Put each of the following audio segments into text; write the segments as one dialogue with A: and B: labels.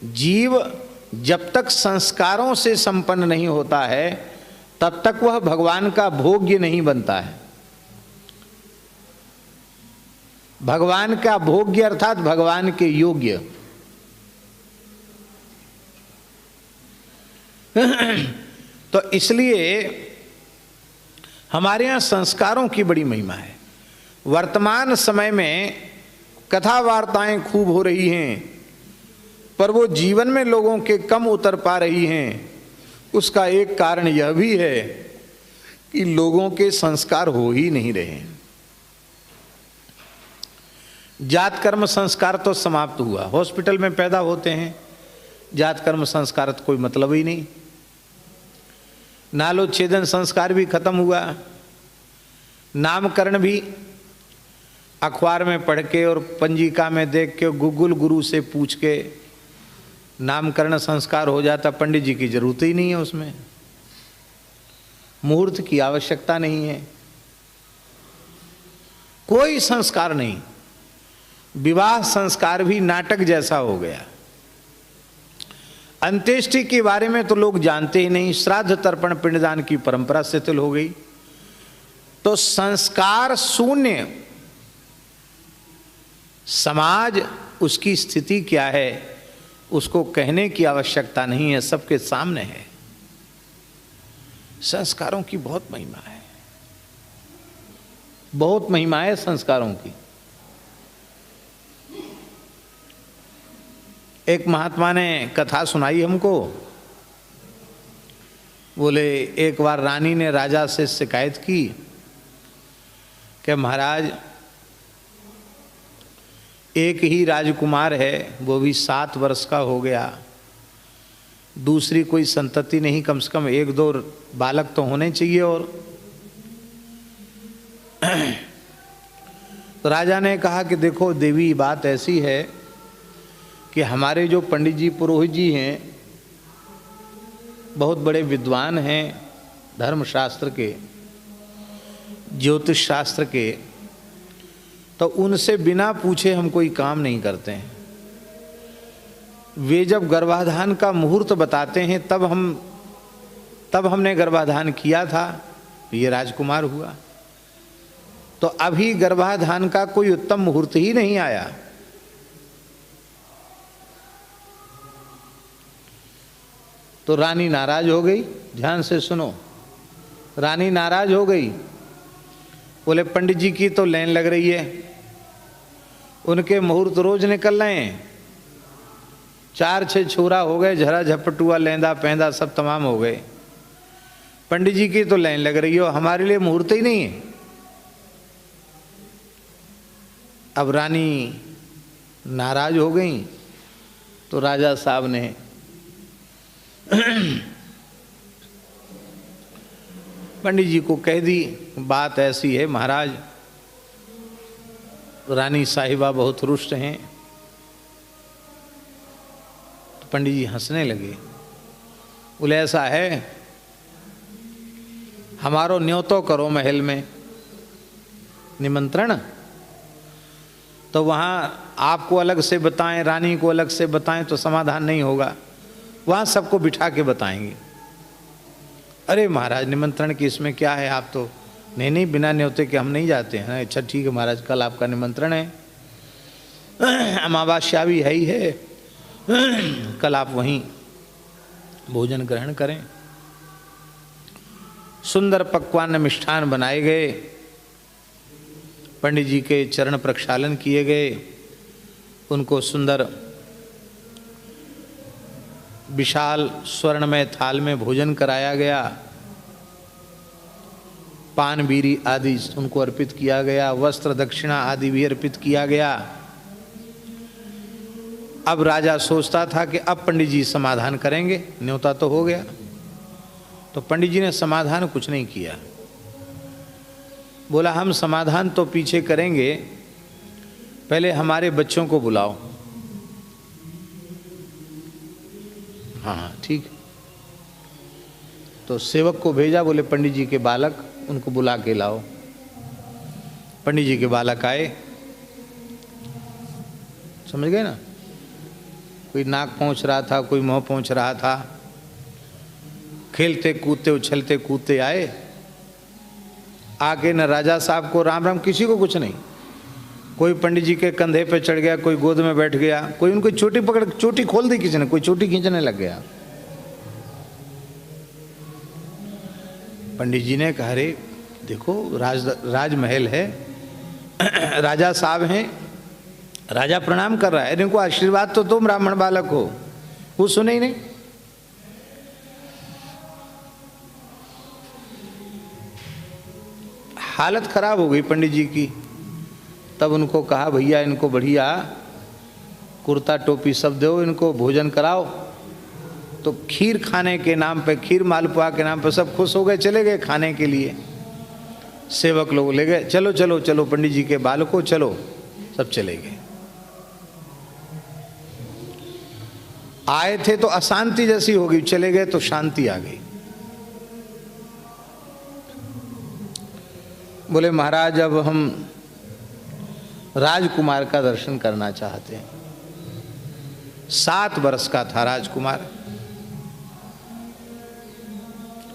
A: जीव जब तक संस्कारों से संपन्न नहीं होता है तब तक वह भगवान का भोग्य नहीं बनता है। भगवान का भोग्य अर्थात भगवान के योग्य। तो इसलिए हमारे यहाँ संस्कारों की बड़ी महिमा है। वर्तमान समय में कथा वार्ताएं खूब हो रही हैं, पर वो जीवन में लोगों के कम उतर पा रही हैं। उसका एक कारण यह भी है कि लोगों के संस्कार हो ही नहीं रहे। जात कर्म संस्कार तो समाप्त हुआ, हॉस्पिटल में पैदा होते हैं, जात कर्म संस्कार तो कोई मतलब ही नहीं। नालोच्छेदन संस्कार भी खत्म हुआ। नामकरण भी अखबार में पढ़ के और पंजिका में देख के गूगल गुरु से पूछ के नामकरण संस्कार हो जाता। पंडित जी की जरूरत ही नहीं है उसमें, मुहूर्त की आवश्यकता नहीं है, कोई संस्कार नहीं। विवाह संस्कार भी नाटक जैसा हो गया। अंत्येष्टि के बारे में तो लोग जानते ही नहीं। श्राद्ध तर्पण पिंडदान की परंपरा शिथिल हो गई। तो संस्कार शून्य समाज, उसकी स्थिति क्या है उसको कहने की आवश्यकता नहीं है, सबके सामने है। संस्कारों की बहुत महिमा है, बहुत महिमा है संस्कारों की। एक महात्मा ने कथा सुनाई हमको। बोले एक बार रानी ने राजा से शिकायत की कि महाराज एक ही राजकुमार है, वो भी 7 वर्ष का हो गया, दूसरी कोई संतति नहीं, कम से कम 1-2 बालक तो होने चाहिए। और तो राजा ने कहा कि देखो देवी, बात ऐसी है कि हमारे जो पंडित जी पुरोहित जी हैं बहुत बड़े विद्वान हैं, धर्मशास्त्र के, ज्योतिष शास्त्र के, तो उनसे बिना पूछे हम कोई काम नहीं करते हैं। वे जब गर्भाधान का मुहूर्त बताते हैं तब हमने गर्भाधान किया था, ये राजकुमार हुआ। तो अभी गर्भाधान का कोई उत्तम मुहूर्त ही नहीं आया। तो रानी नाराज हो गई। ध्यान से सुनो, रानी नाराज हो गई। बोले पंडित जी की तो लाइन लग रही है, उनके मुहूर्त रोज निकल रहे हैं, 4-6 छोरा हो गए, झरा झपटुआ लेंदा पेंदा सब तमाम हो गए, पंडित जी की तो लाइन लग रही हो, हमारे लिए मुहूर्त ही नहीं है। अब रानी नाराज हो गई तो राजा साहब ने पंडित जी को कह दी, बात ऐसी है महाराज, रानी साहिबा बहुत रुष्ट हैं। तो पंडित जी हंसने लगे। बोले ऐसा है, हमारो न्योतो करो महल में निमंत्रण, तो वहाँ आपको अलग से बताएं, रानी को अलग से बताएं तो समाधान नहीं होगा, वहाँ सबको बिठा के बताएंगे। अरे महाराज निमंत्रण की इसमें क्या है, आप तो नहीं बिना न्योते के हम नहीं जाते हैं। अच्छा ठीक है महाराज, कल आपका निमंत्रण है, अमावस्या भी है ही है, कल आप वहीं भोजन ग्रहण करें। सुंदर पकवान मिष्ठान बनाए गए, पंडित जी के चरण प्रक्षालन किए गए, उनको सुंदर विशाल स्वर्णमय थाल में भोजन कराया गया, पान बीरी आदि उनको अर्पित किया गया, वस्त्र दक्षिणा आदि भी अर्पित किया गया। अब राजा सोचता था कि अब पंडित जी समाधान करेंगे, न्योता तो हो गया। तो पंडित जी ने समाधान कुछ नहीं किया। बोला हम समाधान तो पीछे करेंगे, पहले हमारे बच्चों को बुलाओ। हाँ ठीक। तो सेवक को भेजा, बोले पंडित जी के बालक उनको बुला के लाओ। पंडित जी के बालक आए, समझ गए ना। कोई नाक पहुँच रहा था, कोई मुँह पहुँच रहा था। खेलते कूदते उछलते कूदते आए, आके न राजा साहब को राम राम, किसी को कुछ नहीं। कोई पंडित जी के कंधे पे चढ़ गया, कोई गोद में बैठ गया, कोई उनको चोटी पकड़, चोटी खोल दी किसी ने, कोई चोटी खींचने लग गया। पंडित जी ने कहा, अरे देखो राजमहल है, राजा साहब हैं, राजा प्रणाम कर रहा है, इनको आशीर्वाद तो तुम ब्राह्मण बालक हो। वो सुने ही नहीं। हालत खराब हो गई पंडित जी की। तब उनको कहा, भैया इनको बढ़िया कुर्ता टोपी सब दो, इनको भोजन कराओ। तो खीर खाने के नाम पे, खीर मालपुआ के नाम पे सब खुश हो गए, चले गए खाने के लिए। सेवक लोग ले गए, चलो चलो चलो पंडित जी के बालकों चलो, सब चले गए। आए थे तो अशांति जैसी हो गई, चले गए तो शांति आ गई। बोले महाराज अब हम राजकुमार का दर्शन करना चाहते हैं। 7 वर्ष का था राजकुमार।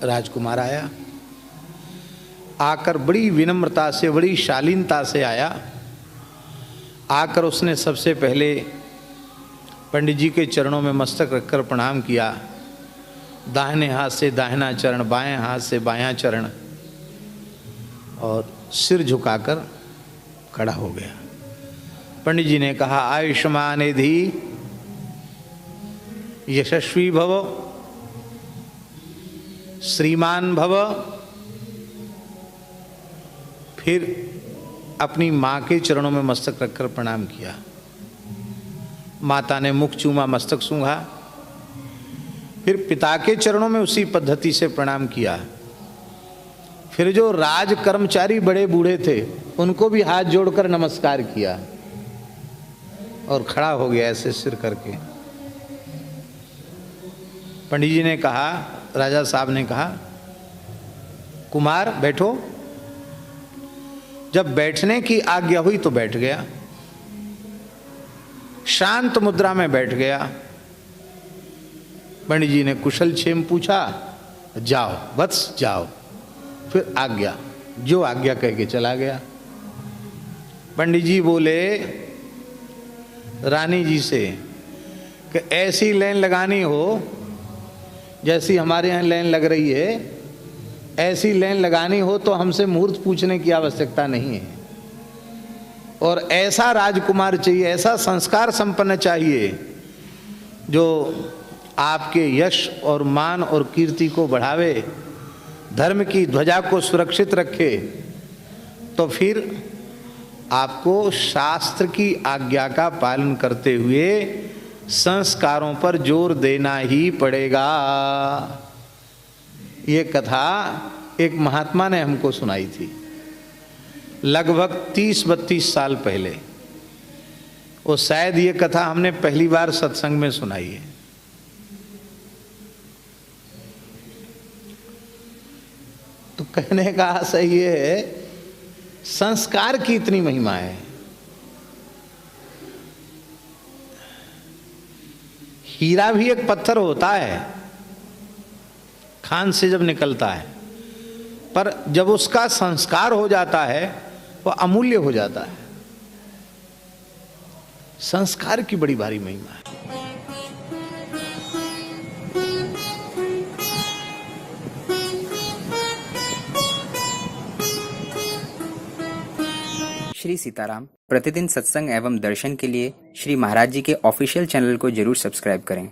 A: राजकुमार आया, आकर बड़ी विनम्रता से, बड़ी शालीनता से आया। आकर उसने सबसे पहले पंडित जी के चरणों में मस्तक रखकर प्रणाम किया। दाहिने हाथ से दाहिना चरण, बाएं हाथ से बायां चरण, और सिर झुकाकर खड़ा हो गया। पंडित जी ने कहा, आयुष्मान निधि, यशस्वी भव, श्रीमान भव। फिर अपनी मां के चरणों में मस्तक रखकर प्रणाम किया। माता ने मुख चूमा, मस्तक सूंघा। फिर पिता के चरणों में उसी पद्धति से प्रणाम किया। फिर जो राज कर्मचारी बड़े बूढ़े थे उनको भी हाथ जोड़कर नमस्कार किया और खड़ा हो गया ऐसे सिर करके। पंडित जी ने कहा, राजा साहब ने कहा, कुमार बैठो। जब बैठने की आज्ञा हुई तो बैठ गया, शांत मुद्रा में बैठ गया। पंडित जी ने कुशल क्षेम पूछा, जाओ बस जाओ। फिर आज्ञा, जो आज्ञा कह के चला गया। पंडित जी बोले रानी जी से कि ऐसी लाइन लगानी हो जैसी हमारे यहाँ लाइन लग रही है, ऐसी लाइन लगानी हो तो हमसे मुहूर्त पूछने की आवश्यकता नहीं है। और ऐसा राजकुमार चाहिए, ऐसा संस्कार संपन्न चाहिए जो आपके यश और मान और कीर्ति को बढ़ावे, धर्म की ध्वजा को सुरक्षित रखे। तो फिर आपको शास्त्र की आज्ञा का पालन करते हुए संस्कारों पर जोर देना ही पड़ेगा। ये कथा एक महात्मा ने हमको सुनाई थी लगभग 30-32 साल पहले। वो शायद ये कथा हमने पहली बार सत्संग में सुनाई है। तो कहने का आशय ये है, संस्कार की इतनी महिमा है। हीरा भी एक पत्थर होता है, खान से जब निकलता है, पर जब उसका संस्कार हो जाता है वो अमूल्य हो जाता है। संस्कार की बड़ी भारी महिमा है।
B: श्री सीताराम प्रतिदिन सत्संग एवं दर्शन के लिए श्री महाराज जी के ऑफिशियल चैनल को जरूर सब्सक्राइब करें।